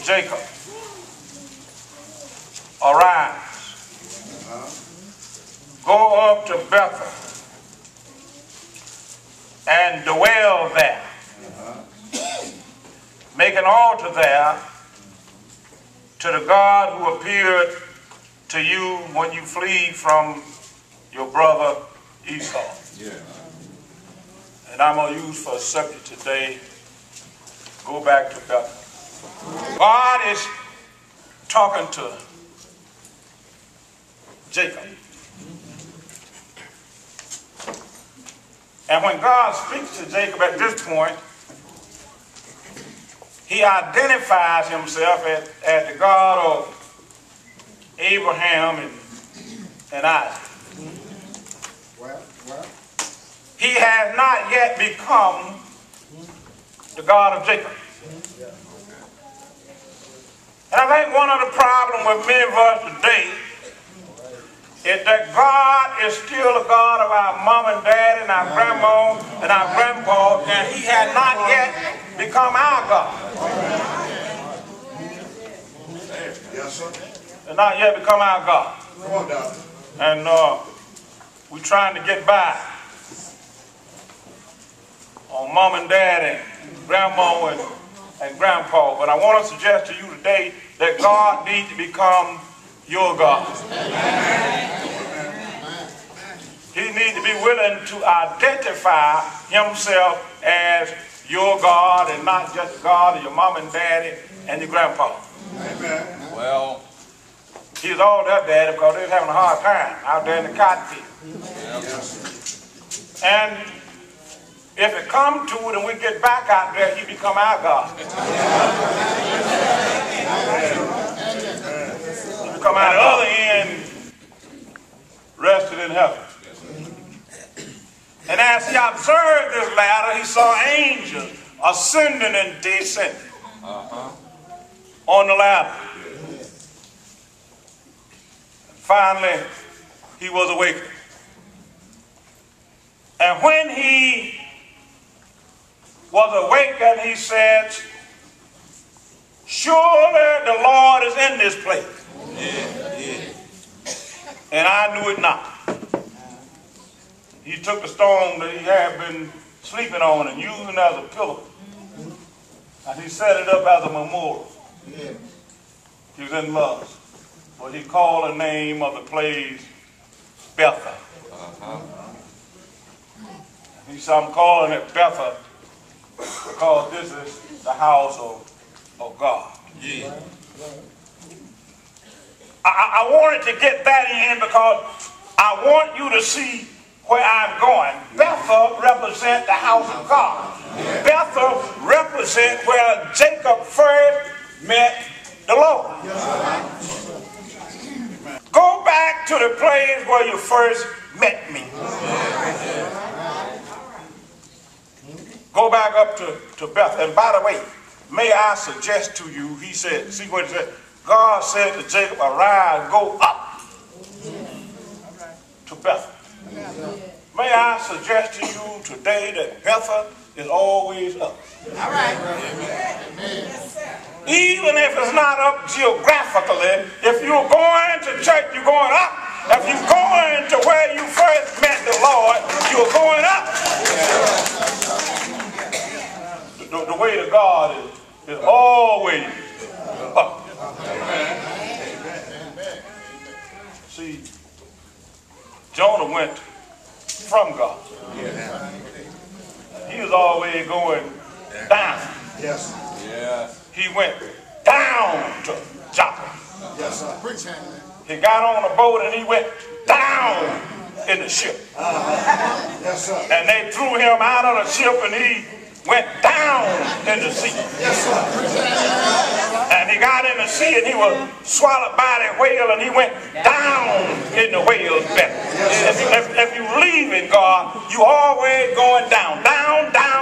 Jacob, arise, go up to Bethel and dwell there. Make an altar there to the God who appeared to you when you flee from your brother Esau. Yeah. And I'm going to use for a subject today, go back to Bethel. God is talking to Jacob. And when God speaks to Jacob at this point, he identifies himself as the God of Abraham and Isaac. Well. He has not yet become the God of Jacob. And I think one of the problems with many of us today is that God is still the God of our mom and dad and our grandma and our grandpa, and he has not yet become our God. Yes, sir. And not yet become our God. Come on, Doctor. And we're trying to get by on mom and dad and grandma and grandpa. But I want to suggest to you today that God needs to become your God. He needs to be willing to identify himself as your God and not just God of your mom and daddy and your grandpa. Amen. Well, he's all their daddy because they're having a hard time out there in the cotton field. Yes. And if it comes to it and we get back out there, he become our God. He become our other end rested in heaven. And as he observed this ladder, he saw angels ascending and descending on the ladder. And finally, he was awakened. And when he was awakened, he said, surely the Lord is in this place. And I knew it not. He took the stone that he had been sleeping on and using it as a pillow. And he set it up as a memorial. He was in love. But he called the name of the place Bethel. He said, I'm calling it Bethel because this is the house of God. Yeah. I wanted to get that in because I want you to see where I'm going. Bethel represents the house of God. Yeah. Bethel represents where Jacob first met the Lord. Yeah. Go back to the place where you first met me. Yeah. Go back up to Bethel. And by the way, may I suggest to you, he said, see what he said? God said to Jacob, arise, go up to Bethel. May I suggest to you today that Bethel is always up. All right. Even if it's not up geographically, if you're going to church, you're going up. If you're going to where you first met the Lord, you're going up. The way to God is always up. See, Jonah went from God. He was always going down. Yes. He went down to Joppa. Yes, sir. He got on a boat and he went down in the ship. Yes, sir. And they threw him out of the ship and he went down in the sea. Yes, sir. And he got in the sea and he was swallowed by the whale and he went down in the whale's belly. Yes, if you leave in God, you always going down, down, down.